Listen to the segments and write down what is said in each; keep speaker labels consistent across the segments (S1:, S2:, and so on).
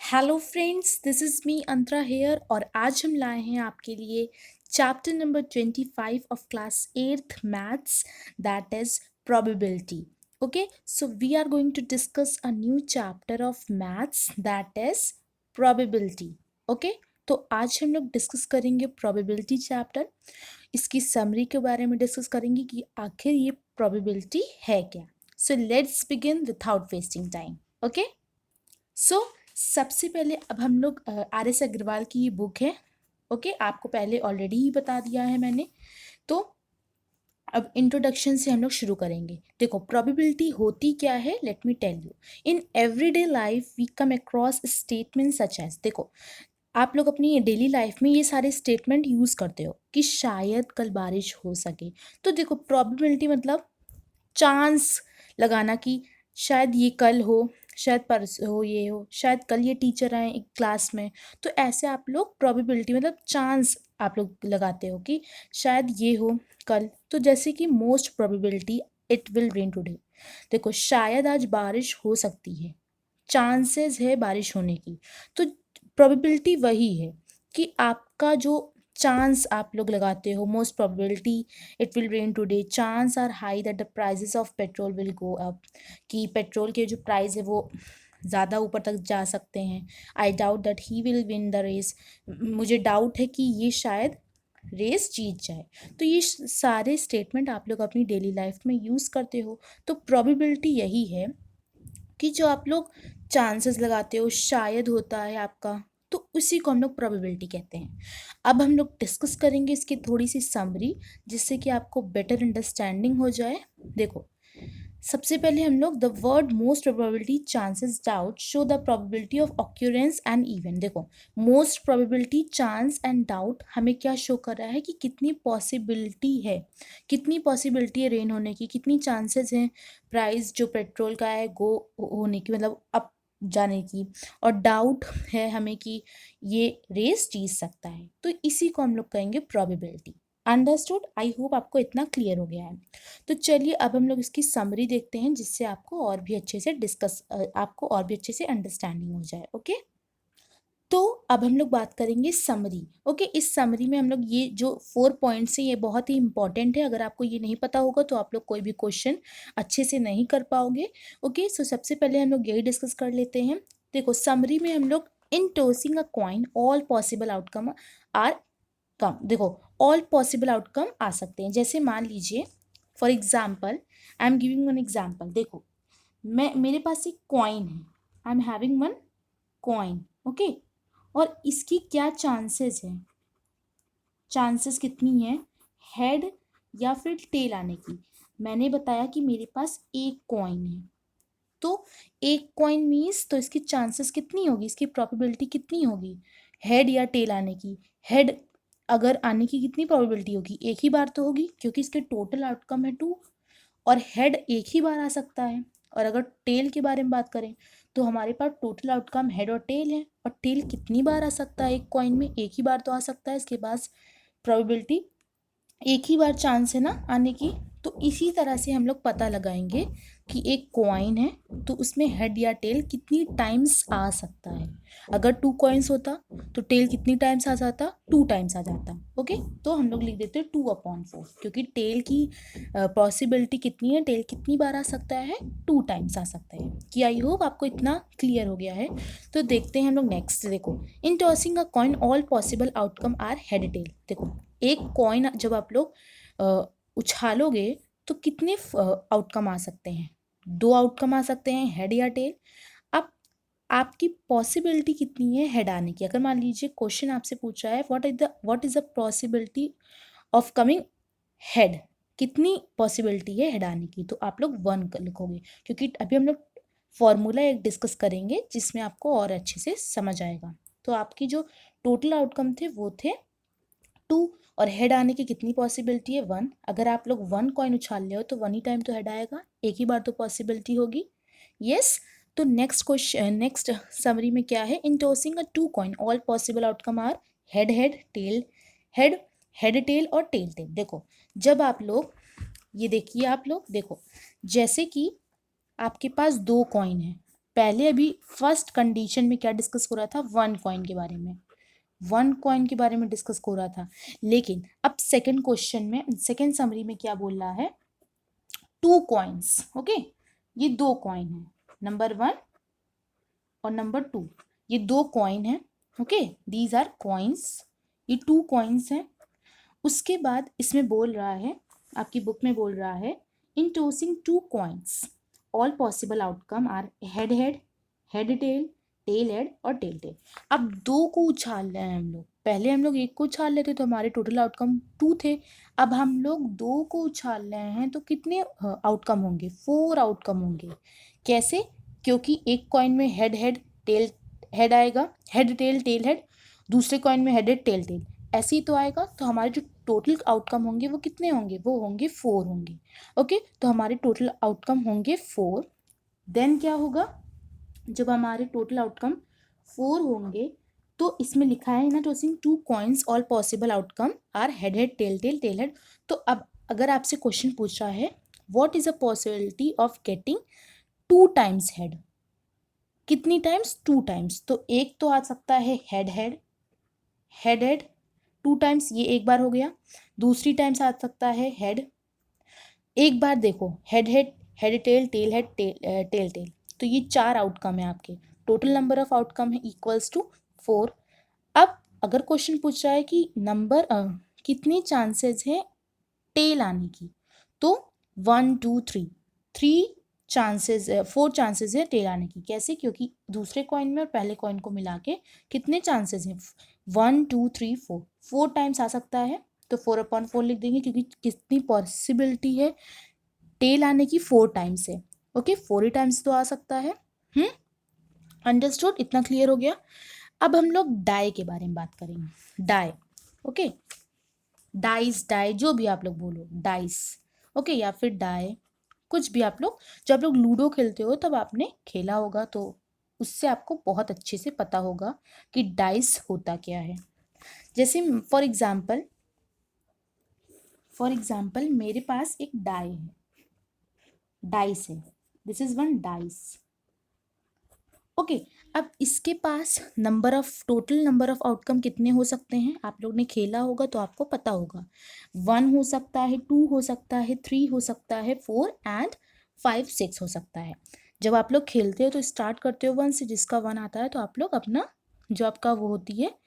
S1: Hello friends, this is me Antara here और आज हम लाए हैं आपके लिए chapter number 25 of class 8th maths, that is probability. Okay, so we are going to discuss a new chapter of maths, that is probability. Okay, तो आज हम लोग डिस्कस करेंगे probability चैप्टर। इसकी समरी के बारे में डिस्कस करेंगे कि आखिर ये probability है क्या। So let's begin without wasting time. Okay, so सबसे पहले अब हम लोग आर एस अग्रवाल की ये बुक है। ओके, आपको पहले ऑलरेडी ही बता दिया है मैंने। तो अब इंट्रोडक्शन से हम लोग शुरू करेंगे। देखो, प्रोबेबिलिटी होती क्या है, let me tell you. In everyday life we come across statement such as, देखो आप लोग अपनी डेली लाइफ में ये सारे स्टेटमेंट यूज़ करते हो कि शायद कल बारिश हो सके। तो देखो, प्रोबेबिलिटी मतलब चांस लगाना कि शायद ये कल हो, शायद परसों हो, ये हो, शायद कल ये टीचर आए एक क्लास में। तो ऐसे आप लोग प्रोबेबिलिटी मतलब चांस आप लोग लगाते हो कि शायद ये हो कल। तो जैसे कि most probability it will rain today. देखो, शायद आज बारिश हो सकती है, चांसेस है बारिश होने की। तो प्रोबेबिलिटी वही है कि आपका जो चांस आप लोग लगाते हो, most probability it will rain today, chance are high that the prices of petrol will go up, कि पेट्रोल के जो प्राइस है वो ज़्यादा ऊपर तक जा सकते हैं। I doubt that he will win the race, मुझे डाउट है कि ये शायद रेस जीत जाए। तो ये सारे स्टेटमेंट आप लोग अपनी डेली लाइफ में यूज़ करते हो। तो प्रोबेबिलिटी यही है कि जो आप लोग चांसेस लगाते हो, शायद होता है आपका, तो उसी को हम लोग प्रोबेबिलिटी कहते हैं। अब हम लोग डिस्कस करेंगे इसकी थोड़ी सी समरी, जिससे कि आपको बेटर अंडरस्टैंडिंग हो जाए। देखो, सबसे पहले हम लोग the word most probability chances doubt show the probability of occurrence and event. देखो, most probability chance and doubt हमें क्या शो कर रहा है कि कितनी पॉसिबिलिटी है, कितनी पॉसिबिलिटी है रेन होने की, कितनी चांसेस हैं प्राइस जो पेट्रोल का है गो होने की, मतलब अप जाने की। और डाउट है हमें कि ये रेस जीत सकता है। तो इसी को हम लोग कहेंगे प्रोबेबिलिटी। अंडरस्टूड? आई होप आपको इतना क्लियर हो गया है। तो चलिए अब हम लोग इसकी समरी देखते हैं, जिससे आपको और भी अच्छे से आपको और भी अच्छे से अंडरस्टैंडिंग हो जाए। ओके, तो अब हम लोग बात करेंगे समरी। ओके, इस समरी में हम लोग ये जो 4 पॉइंट्स हैं ये बहुत ही इंपॉर्टेंट है। अगर आपको ये नहीं पता होगा तो आप लोग कोई भी क्वेश्चन अच्छे से नहीं कर पाओगे। ओके, सो सबसे पहले हम लोग यही डिस्कस कर लेते हैं। देखो, समरी में हम लोग in tossing a coin all possible outcome are come. देखो, ऑल पॉसिबल आउटकम आ सकते हैं। जैसे मान लीजिए, for example, I am giving one example. देखो, मेरे पास एक कॉइन है, I am having one coin. Okay, और इसकी क्या चांसेस है, चांसेस कितनी है हेड या फिर टेल आने की। मैंने बताया कि मेरे पास एक कॉइन है, तो एक कॉइन मीन्स तो इसकी चांसेस कितनी होगी, इसकी प्रोबेबिलिटी कितनी होगी हेड या टेल आने की। हेड अगर आने की कितनी प्रोबेबिलिटी होगी, एक ही बार तो होगी क्योंकि इसके टोटल आउटकम है 2, और हेड एक ही बार आ सकता है। और अगर टेल के बारे में बात करें तो हमारे पास टोटल आउटकम हेड और टेल है, और टेल कितनी बार आ सकता है, एक कॉइन में एक ही बार तो आ सकता है। इसके पास प्रोबेबिलिटी एक ही बार चांस है ना आने की। तो इसी तरह से हम लोग पता लगाएंगे कि एक कॉइन है तो उसमें हेड या टेल कितनी टाइम्स आ सकता है। अगर 2 कॉइन्स होता तो टेल कितनी टाइम्स आ जाता, 2 टाइम्स आ जाता। ओके, तो हम लोग लिख देते हैं 2/4, क्योंकि टेल की पॉसिबिलिटी कितनी है, टेल कितनी बार आ सकता है, 2 टाइम्स आ सकता है। कि आई होप आपको इतना क्लियर हो गया है। तो देखते हैं हम लोग नेक्स्ट। देखो, in tossing a coin all possible outcome are head tail. देखो, एक कॉइन जब आप लोग उछालोगे तो कितने आउटकम आ सकते हैं, 2 आउटकम आ सकते हैं, हेड या टेल। अब आपकी पॉसिबिलिटी कितनी है हेड आने की। अगर मान लीजिए क्वेश्चन आपसे पूछा है what is the possibility of coming head, कितनी पॉसिबिलिटी है हेड आने की, तो आप लोग 1 लिखोगे, क्योंकि अभी हम लोग फॉर्मूला एक डिस्कस करेंगे जिसमें आपको और अच्छे से समझ आएगा। तो आपकी जो टोटल आउटकम थे वो थे 2, और हेड आने की कितनी पॉसिबिलिटी है 1। अगर आप लोग 1 कॉइन उछाल रहे हो तो 1 ही टाइम तो हेड आएगा, एक ही बार तो पॉसिबिलिटी होगी। यस, तो नेक्स्ट क्वेश्चन, नेक्स्ट समरी में क्या है, in tossing a 2 coin all possible outcome are head head tail head, head tail और टेल टेल। देखो, जब आप लोग ये देखिए, आप लोग देखो, जैसे कि आपके पास 2 कॉइन है, पहले अभी फर्स्ट कंडीशन में क्या डिस्कस हो रहा था, 1 कॉइन के बारे में, 1 कॉइन के बारे में डिस्कस हो रहा था। लेकिन अब सेकंड क्वेश्चन में, सेकंड समरी में क्या बोल रहा है, 2 कॉइन्स। ओके, ये 2 कॉइन है, नंबर 1 और नंबर 2, ये 2 कॉइन है। ओके, दीज आर कॉइन्स, ये 2 कॉइन्स हैं। उसके बाद इसमें बोल रहा है, आपकी बुक में बोल रहा है, in tossing 2 coins all possible outcome are head head, head tail head और टेल टेल। अब 2 को उछाल रहे हैं हम लोग, पहले हम लोग 1 को उछाल लेते तो हमारे टोटल आउटकम 2 थे। अब हम लोग 2 को उछाल रहे हैं तो कितने आउटकम होंगे, 4 आउटकम होंगे। कैसे, क्योंकि एक कॉइन में हेड हेड टेल हेड आएगा, हेड टेल टेल हेड, दूसरे कॉइन में हेड हेड टेल टेल, ऐसे ही तो आएगा। तो हमारे जो टोटल आउटकम होंगे वो कितने होंगे, वो होंगे 4 होंगे। ओके, तो हमारे टोटल आउटकम होंगे 4। देन क्या होगा, जब हमारे टोटल आउटकम 4 होंगे तो इसमें लिखा है ना, tossing 2 coins all possible outcome are head head tail tail tail head. तो अब अगर आपसे क्वेश्चन पूछ रहा है, what is a possibility of getting 2 times head, कितनी टाइम्स, 2 टाइम्स। तो एक तो आ सकता है head head, head head 2 times, ये एक बार हो गया। दूसरी टाइम्स आ सकता है हेड, एक बार देखो head head, head tail tail head tail tail. तो ये 4 आउटकम है आपके, टोटल नंबर ऑफ आउटकम है इक्वल्स टू 4। अब अगर क्वेश्चन पूछ रहा है कि नंबर कितनी चांसेस है टेल आने की, तो 1 2 3, 3 चांसेस, 4 चांसेस है टेल आने की। कैसे, क्योंकि दूसरे कॉइन में और पहले कॉइन को मिला के कितने चांसेस हैं, 1 2 3 4, 4 टाइम्स आ सकता है। तो 4/4 लिख देंगे, क्योंकि कितनी पॉसिबिलिटी है टेल आने की, 4 टाइम्स है। ओके, 4 ही टाइम्स तो आ सकता है। अंडरस्टूड, इतना क्लियर हो गया। अब हम लोग डाई के बारे में बात करेंगे, डाई। ओके, डाइस, डाई जो भी आप लोग बोलो, डाइस। ओके, या फिर डाई, कुछ भी आप लोग, जब आप लोग लूडो खेलते हो तब आपने खेला होगा, तो उससे आपको बहुत अच्छे से पता होगा कि डाइस होता क्या है। जैसे फॉर एग्जाम्पल मेरे पास एक डाई है, डाइस है, this is one dice. Okay, अब इसके पास टोटल नंबर ऑफ आउटकम कितने हो सकते हैं, आप लोग ने खेला होगा तो आपको पता होगा। 1 हो सकता है, 2 हो सकता है, 3 हो सकता है, 4 एंड 5 6 हो सकता है। जब आप लोग खेलते हो तो स्टार्ट करते हो 1 से, जिसका 1 आता है तो आप लोग अपना जो आपका वो होती है,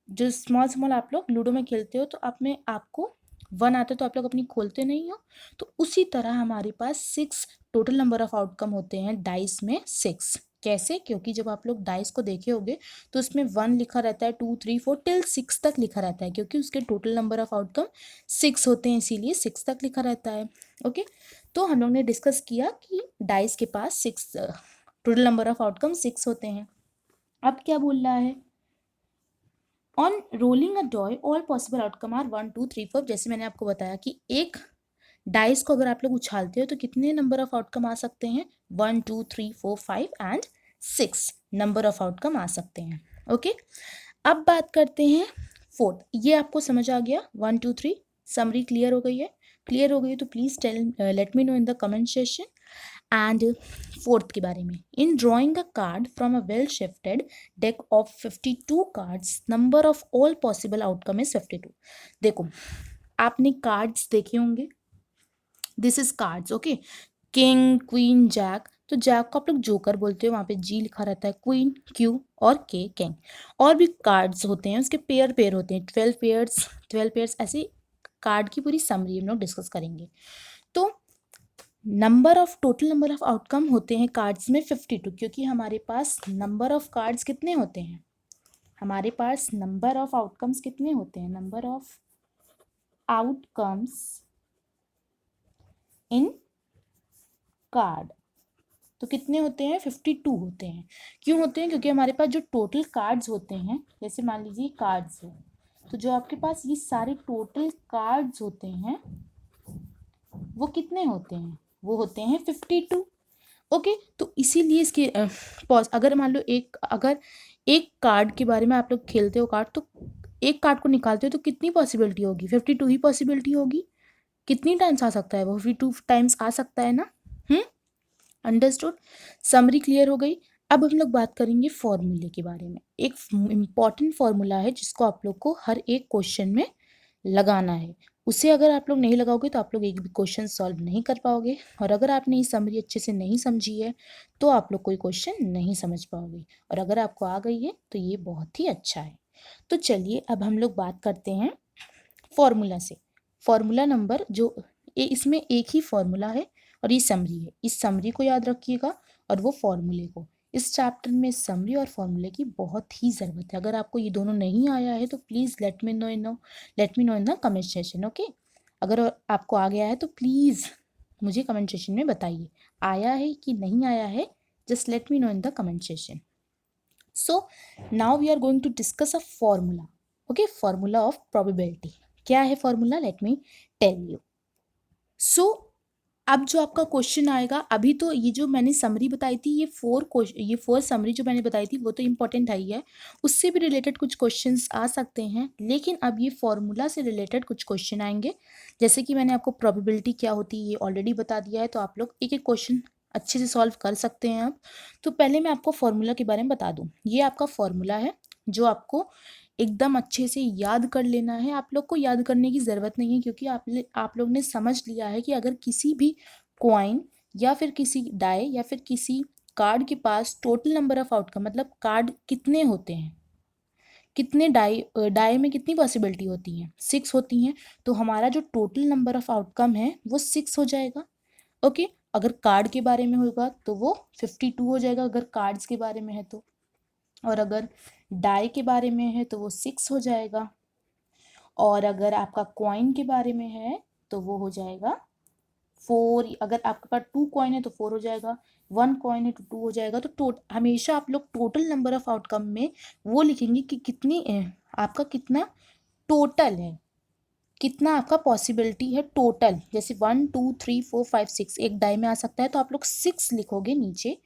S1: जो स्मॉल स्मॉल आप लोग लूडो में खेलते हो तो आपको 1 आता है तो आप लोग अपनी खोलते नहीं हो। तो उसी तरह हमारे पास 6 टोटल नंबर ऑफ आउटकम होते हैं डाइस में, 6। कैसे, क्योंकि जब आप लोग डाइस को देखे होगे तो उसमें 1 लिखा रहता है, 2 3 4 टिल 6 तक लिखा रहता है, क्योंकि उसके टोटल नंबर ऑफ आउटकम 6 होते हैं, इसीलिए 6 तक लिखा रहता है। ओके, तो हम लोग ने डिस्कस किया कि डाइस के पास 6 टोटल नंबर ऑफ आउटकम 6 होते हैं। अब क्या बोल रहा है, on rolling a die all possible outcome are 1 2 3 4। जैसे मैंने आपको बताया कि एक डाइस को अगर आप लोग उछालते हो तो कितने नंबर ऑफ आउटकम आ सकते हैं, 1 2 3 4 5 एंड 6 नंबर ऑफ आउटकम आ सकते हैं। ओके, अब बात करते हैं फोर्थ। ये आपको समझ आ गया, 1 2 3 समरी क्लियर हो गई है, क्लियर हो गई है तो please let me know in the comment session. And fourth के बारे में, in drawing a card from a well shifted deck of 52 cards number of all possible outcome is 52। देखो, आपने कार्ड्स देखे होंगे, this is cards. Okay, king queen jack, तो jack को आप लोग जोकर बोलते हो, वहाँ पे जी लिखा रहता है, क्वीन क्यू और के किंग। और भी कार्ड्स होते हैं, उसके पेयर पेयर होते हैं, 12 पेयर्स ऐसे कार्ड की पूरी समरी हम लोग डिस्कस करेंगे। तो टोटल नंबर ऑफ आउटकम होते हैं कार्ड्स में 52, क्योंकि हमारे पास नंबर ऑफ कार्ड्स कितने होते हैं, हमारे पास नंबर ऑफ आउटकम्स कितने होते हैं, number of outcomes in card, तो कितने होते हैं, 52 होते हैं। क्यों होते हैं, क्योंकि हमारे पास जो टोटल कार्ड्स होते हैं, जैसे मान लीजिए कार्ड्स है, तो जो आपके पास ये सारे टोटल कार्ड्स होते हैं वो कितने होते हैं, वो होते हैं 52। ओके, तो इसीलिए इसके अगर मान लो अगर एक कार्ड के बारे में आप लोग खेलते हो कार्ड, तो एक कार्ड को निकालते हो तो कितनी पॉसिबिलिटी होगी, 52 ही पॉसिबिलिटी होगी। कितनी टाइम्स आ सकता है वो, 52 टाइम्स आ सकता है ना। अंडरस्टूड। समरी क्लियर हो गई। अब हम लोग बात करेंगे फॉर्मूले के बारे में। एक इम्पॉर्टेंट फॉर्मूला है जिसको आप लोग को हर एक क्वेश्चन में लगाना है। उसे अगर आप लोग नहीं लगाओगे तो आप लोग एक भी क्वेश्चन सॉल्व नहीं कर पाओगे, और अगर आपने ये समरी अच्छे से नहीं समझी है तो आप लोग कोई क्वेश्चन नहीं समझ पाओगे, और अगर आपको आ गई है तो ये बहुत ही अच्छा है। तो चलिए अब हम लोग बात करते हैं फॉर्मूला से। फॉर्मूला नंबर जो इसमें एक ही फॉर्मूला है और ये समरी है, इस समरी को याद रखिएगा और वो फॉर्मूले को। इस चैप्टर में समरी और फॉर्मूले की बहुत ही ज़रूरत है। अगर आपको ये दोनों नहीं आया है तो please let me know in the comment session. Okay, अगर आपको आ गया है तो प्लीज़ मुझे कमेंट सेशन में बताइए आया है कि नहीं आया है। Just let me know in the comment session. So now we are going to discuss a formula. Okay, formula of probability. क्या है formula, let me tell you. So अब जो आपका क्वेश्चन आएगा, अभी तो ये जो मैंने समरी बताई थी, ये फोर समरी जो मैंने बताई थी वो तो इम्पोर्टेंट है ही है, उससे भी रिलेटेड कुछ क्वेश्चंस आ सकते हैं, लेकिन अब ये फॉर्मूला से रिलेटेड कुछ क्वेश्चन आएंगे। जैसे कि मैंने आपको प्रोबेबिलिटी क्या होती है ये ऑलरेडी बता दिया है, तो आप लोग एक एक क्वेश्चन अच्छे से सॉल्व कर सकते हैं आप। तो पहले मैं आपको फॉर्मूला के बारे में बता दूँ। ये आपका फॉर्मूला है जो आपको एकदम अच्छे से याद कर लेना है। आप लोग को याद करने की ज़रूरत नहीं है, क्योंकि आप लोग ने समझ लिया है कि अगर किसी भी कॉइन या फिर किसी डाई या फिर किसी कार्ड के पास टोटल नंबर ऑफ आउटकम, मतलब कार्ड कितने होते हैं, कितने डाई में कितनी पॉसिबिलिटी होती हैं, 6 होती हैं, तो हमारा जो टोटल नंबर ऑफ आउटकम है वो 6 हो जाएगा। ओके, अगर कार्ड के बारे में होगा तो वो 52 हो जाएगा, अगर कार्ड्स के बारे में है तो, और अगर डाई के बारे में है तो वो 6 हो जाएगा, और अगर आपका कॉइन के बारे में है तो वो हो जाएगा 4। अगर आपके पास 2 कॉइन है तो 4 हो जाएगा, 1 कॉइन है तो 2 हो जाएगा। तो हमेशा आप लोग टोटल नंबर ऑफ आउटकम में वो लिखेंगे कि कितनी आपका कितना टोटल है, कितना आपका पॉसिबिलिटी है टोटल। जैसे 1 2 3 4 5 6 एक डाई में आ सकता है, तो आप लोग 6 लिखोगे नीचे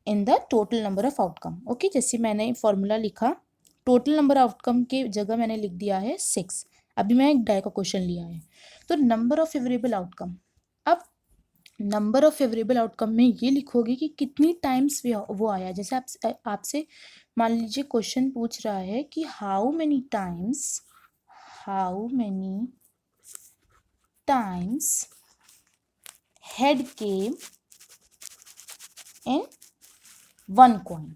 S1: in the total number of outcome. Okay, जैसे मैंने फॉर्मूला लिखा, टोटल नंबर आउटकम के जगह मैंने लिख दिया है 6। अभी मैं एक डाई का क्वेश्चन लिया है, तो नंबर ऑफ फेवरेबल आउटकम। अब नंबर ऑफ फेवरेबल आउटकम में ये लिखोगे कि कितनी टाइम्स वो आया। जैसे आपसे मान लीजिए क्वेश्चन पूछ रहा है कि how many times head came in 1 coin.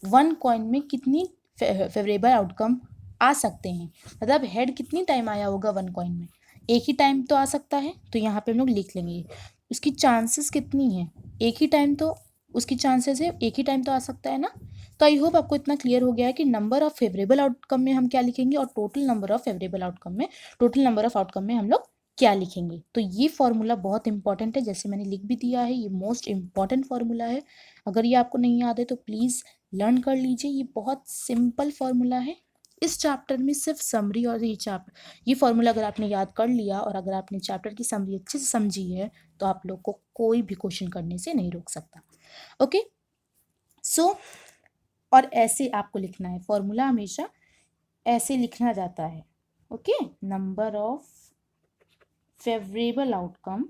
S1: 1 coin में कितनी फेवरेबल आउटकम आ सकते हैं, मतलब हेड कितनी टाइम आया होगा 1 कॉइन में। एक ही टाइम तो आ सकता है, तो यहाँ पे हम लोग लिख लेंगे उसकी चांसेस कितनी है। एक ही टाइम तो उसकी चांसेस है, एक ही टाइम तो आ सकता है ना। तो आई होप आपको इतना क्लियर हो गया है कि नंबर ऑफ फेवरेबल आउटकम में हम क्या लिखेंगे और total number of favourable outcome में हम लोग क्या लिखेंगे। तो ये फॉर्मूला बहुत इंपॉर्टेंट है, जैसे मैंने लिख भी दिया है, ये मोस्ट इंपॉर्टेंट फॉर्मूला है। अगर ये आपको नहीं याद है तो प्लीज़ लर्न कर लीजिए। ये बहुत सिंपल फॉर्मूला है। इस चैप्टर में सिर्फ समरी और ये फॉर्मूला अगर आपने याद कर लिया और अगर आपने चैप्टर की समरी अच्छे से समझी है तो आप लोग को कोई भी क्वेश्चन करने से नहीं रोक सकता। ओके, सो और ऐसे आपको लिखना है, फॉर्मूला हमेशा ऐसे लिखना जाता है। Okay, number of favourable outcome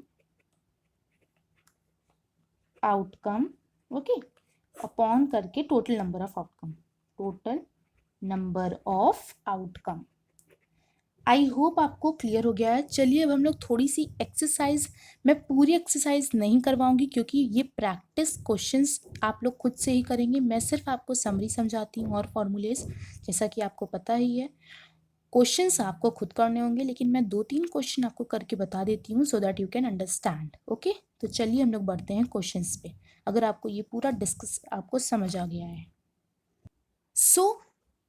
S1: okay upon करके total number of outcome. I hope आपको क्लियर हो गया है। चलिए अब हम लोग थोड़ी सी एक्सरसाइज, मैं पूरी एक्सरसाइज नहीं करवाऊंगी क्योंकि ये प्रैक्टिस क्वेश्चंस आप लोग खुद से ही करेंगे। मैं सिर्फ आपको समरी समझाती हूँ और फॉर्मूलेस, जैसा कि आपको पता ही है। क्वेश्चंस आपको खुद करने होंगे, लेकिन मैं 2-3 क्वेश्चन आपको करके बता देती हूँ सो that you can understand. Okay, तो चलिए हम लोग बढ़ते हैं क्वेश्चंस पे, अगर आपको ये पूरा डिस्कस आपको समझ आ गया है। सो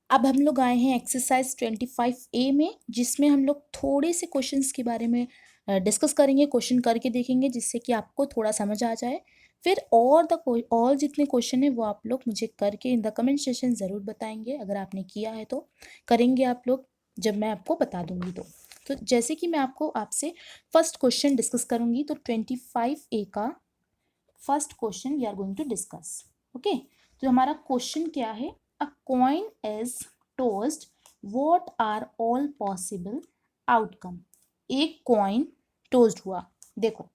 S1: अब हम लोग आए हैं एक्सरसाइज 25A में, जिसमें हम लोग थोड़े से क्वेश्चंस के बारे में डिस्कस करेंगे, क्वेश्चन करके देखेंगे जिससे कि आपको थोड़ा समझ आ जाए। फिर और जितने क्वेश्चन हैं वो आप लोग मुझे करके इन द कमेंट सेशन ज़रूर बताएंगे, अगर आपने किया है तो करेंगे आप लोग जब मैं आपको बता दूंगी तो जैसे कि मैं आपसे फर्स्ट क्वेश्चन डिस्कस करूंगी, तो 25A का first question we are going to discuss. Okay, तो हमारा क्वेश्चन क्या है, a coin is tossed, what are all possible outcome. एक कॉइन टॉस्ड हुआ, देखो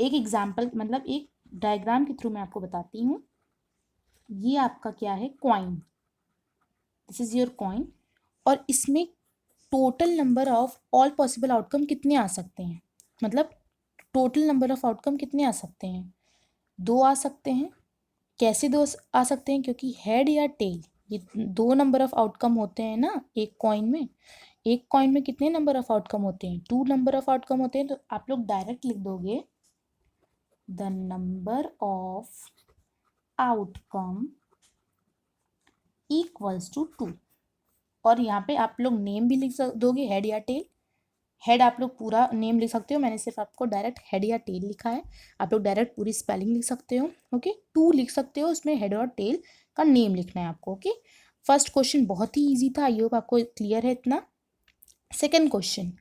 S1: एक एग्जाम्पल मतलब एक डायग्राम के थ्रू मैं आपको बताती हूँ। ये आपका क्या है, coin, this is your coin, और इसमें total number of all possible outcome कितने आ सकते हैं, मतलब टोटल नंबर ऑफ आउटकम कितने आ सकते हैं, 2 आ सकते हैं। कैसे 2 आ सकते हैं, क्योंकि हेड या टेल ये 2 नंबर ऑफ आउटकम होते हैं ना एक कॉइन में। एक कॉइन में कितने नंबर ऑफ आउटकम होते हैं, 2 नंबर ऑफ आउटकम होते हैं। तो आप लोग डायरेक्ट लिख दोगे the number of outcome equals to 2, और यहाँ पे आप लोग नेम भी लिख दोगे, हेड या टेल। हेड आप लोग पूरा नेम लिख सकते हो, मैंने सिर्फ आपको डायरेक्ट हेड या टेल लिखा है, आप लोग डायरेक्ट पूरी स्पेलिंग लिख सकते हो। ओके, 2 लिख सकते हो, उसमें हेड और टेल का नेम लिखना है आपको। ओके, फर्स्ट क्वेश्चन बहुत ही इजी था, आई होप आपको क्लियर है इतना। Second question,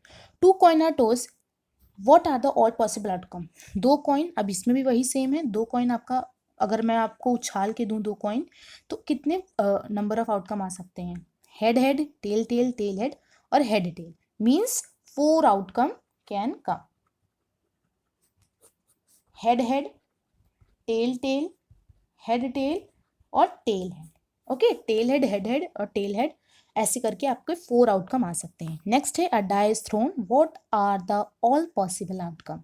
S1: 2 coin are toss, what are the all possible outcome. 2 coin, अब इसमें भी वही सेम है, 2 कॉइन आपका, अगर मैं आपको उछाल के दूं 2 कॉइन, तो कितने नंबर ऑफ आउटकम आ सकते हैं, head head, tail tail, tail head और head tail, means 4 outcome can come, head head, tail tail, head tail और tail head. Okay, tail head, head head और टेल हेड, ऐसे करके आपके 4 आउटकम आ सकते हैं। नेक्स्ट है a die is thrown, what are the all possible outcome.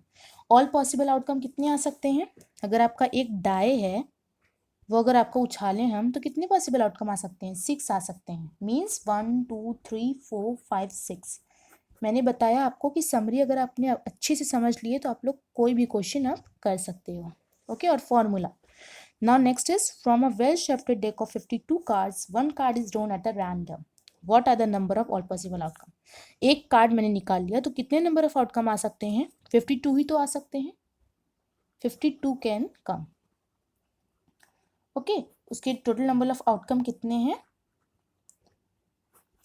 S1: All possible outcome कितने आ सकते हैं, अगर आपका एक डाई है, वो अगर आपको उछालें हम, तो कितने पॉसिबल आउटकम आ सकते हैं, 6 आ सकते हैं, मीन्स 1 2 3 4 5 6। मैंने बताया आपको कि समरी अगर आपने अच्छे से समझ लिए तो आप लोग कोई भी क्वेश्चन आप कर सकते हो। ओके, और formula. Now next is from a well shuffled deck of 52 cards, one card is drawn at a random, what are the number of all possible outcome. एक कार्ड मैंने निकाल लिया, तो कितने नंबर ऑफ आउटकम आ सकते हैं, 52 ही तो आ सकते हैं, 52 कैन कम। ओके, उसके टोटल नंबर ऑफ आउटकम कितने हैं,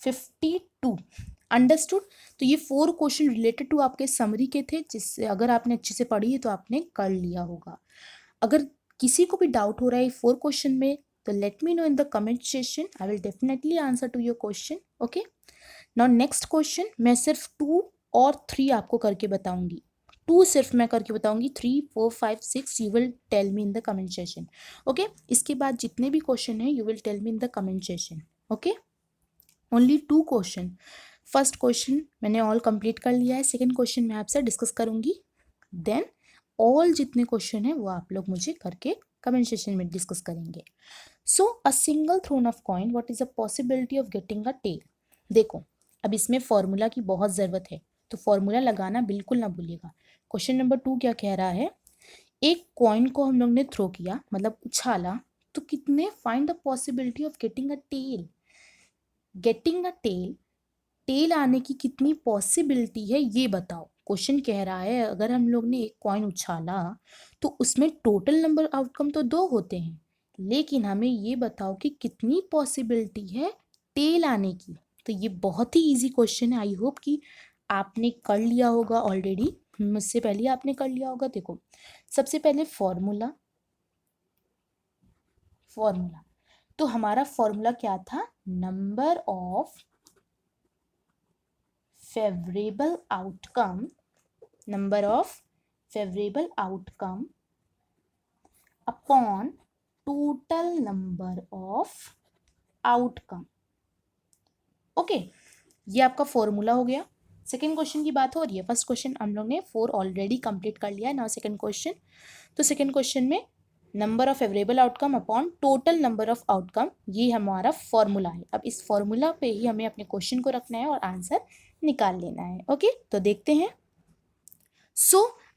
S1: 52। अंडरस्टूड। तो ये 4 क्वेश्चन रिलेटेड टू आपके समरी के थे, जिससे अगर आपने अच्छे से पढ़ी है तो आपने कर लिया होगा। अगर किसी को भी डाउट हो रहा है 4 क्वेश्चन में, तो let me know in the comment session, I will definitely answer to your question. Okay, now next question, मैं सिर्फ 2 और 3 आपको करके बताऊंगी, 2 सिर्फ मैं करके बताऊंगी, 3 4 5 6 you will tell me in the comment session. Okay, इसके बाद जितने भी क्वेश्चन है you will tell me in the comment session. Okay, only 2 question. First question मैंने ऑल कंप्लीट कर लिया है, सेकंड क्वेश्चन मैं आपसे डिस्कस करूंगी, देन ऑल जितने क्वेश्चन है वो आप लोग मुझे करके कमेंट सेशन में डिस्कस करेंगे। So a single thrown of coin, what is a possibility of getting a tail. देखो, अब इसमें फॉर्मूला की बहुत ज़रूरत है, तो फॉर्मूला लगाना बिल्कुल ना भूलिएगा। क्वेश्चन नंबर 2 क्या कह रहा है, एक कॉइन को हम लोग ने थ्रो किया, मतलब उछाला, तो कितने, find the possibility of getting a tail. Getting a tail, tail आने की कितनी पॉसिबिलिटी है ये बताओ। क्वेश्चन कह रहा है अगर हम लोग ने एक कॉइन उछाला तो उसमें टोटल नंबर आउटकम तो 2 होते हैं, लेकिन हमें ये बताओ कि कितनी पॉसिबिलिटी है टेल आने की। तो ये बहुत ही इजी क्वेश्चन है, आई होप कि आपने कर लिया होगा ऑलरेडी, मुझसे पहले आपने कर लिया होगा। देखो, सबसे पहले फॉर्मूला, फॉर्मूला तो हमारा फॉर्मूला क्या था, number of favorable outcome, number of favorable outcome upon total number of outcome। Okay, ये आपका फॉर्मूला हो गया। सेकेंड क्वेश्चन की बात हो रही है, फर्स्ट क्वेश्चन हम लोग ने 4 ऑलरेडी कंप्लीट कर लिया है, नाउ सेकेंड क्वेश्चन। तो सेकेंड क्वेश्चन में number of favourable outcome upon total number of outcome, ये हमारा फॉर्मूला है। अब इस फॉर्मूला पे ही हमें अपने क्वेश्चन को रखना है और आंसर निकाल लेना है। ओके, तो देखते हैं।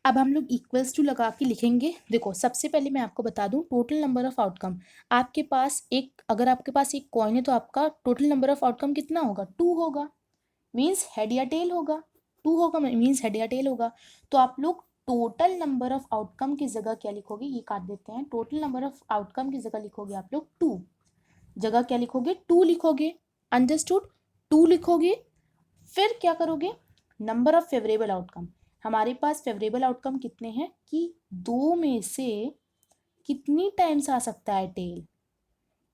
S1: अब हम लोग इक्वल्स टू लगा के लिखेंगे। देखो, सबसे पहले मैं आपको बता दूं टोटल नंबर ऑफ आउटकम, आपके पास एक, अगर आपके पास एक कॉइन है तो आपका टोटल नंबर ऑफ आउटकम कितना होगा, 2 होगा, मीन्स हेड या टेल होगा, 2 होगा मीन्स हेड या टेल होगा। तो आप लोग टोटल नंबर ऑफ आउटकम की जगह क्या लिखोगे, ये काट देते हैं, टोटल नंबर ऑफ आउटकम की जगह लिखोगे आप लोग 2, जगह क्या लिखोगे, 2 लिखोगे। अंडरस्टूड, 2 लिखोगे। फिर क्या करोगे, नंबर ऑफ फेवरेबल आउटकम, हमारे पास फेवरेबल आउटकम कितने हैं कि 2 में से कितनी टाइम्स आ सकता है टेल,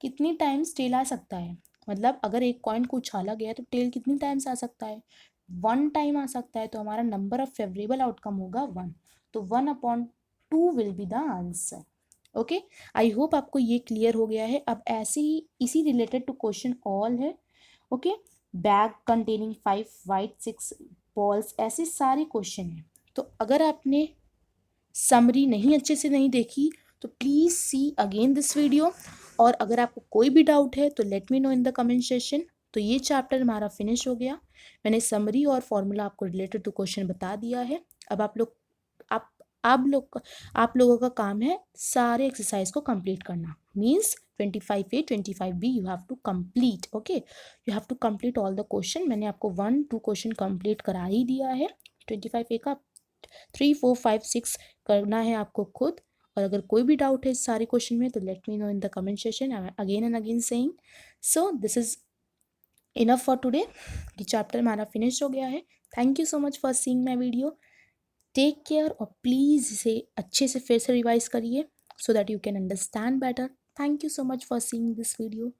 S1: कितनी टाइम्स टेल आ सकता है, मतलब अगर एक कॉइन को उछाला गया तो टेल कितनी टाइम्स आ सकता है, 1 टाइम आ सकता है। तो हमारा नंबर ऑफ फेवरेबल आउटकम होगा 1। तो 1 upon 2 will be the answer. Okay, I hope आपको ये क्लियर हो गया है। अब ऐसे ही इसी रिलेटेड टू क्वेश्चन ऑल है। Okay, bag containing 5 white 6 balls, ऐसे सारे क्वेश्चन हैं। तो अगर आपने समरी नहीं अच्छे से नहीं देखी तो please see again this video. और अगर आपको कोई भी डाउट है तो let me know in the comment session. तो ये चैप्टर हमारा फिनिश हो गया। मैंने समरी और फॉर्मूला आपको रिलेटेड टू क्वेश्चन बता दिया है। अब आप लोगों का काम है सारे एक्सरसाइज को कंप्लीट करना। Means 25A 25B you have to complete. Okay, you have to complete all the question. मैंने आपको 1-2 क्वेश्चन कंप्लीट करा ही दिया है। 25A का 3 4 5 6 करना है आपको खुद। और अगर कोई भी डाउट है इस सारे क्वेश्चन में तो let me know in the comment session. Again and again saying so this is enough for today. ये चैप्टर हमारा फिनिश हो गया है। Thank you so much for seeing my video. Take care और प्लीज़ इसे अच्छे से फिर से रिवाइज करिए so that you can understand better. Thank you so much for seeing this video.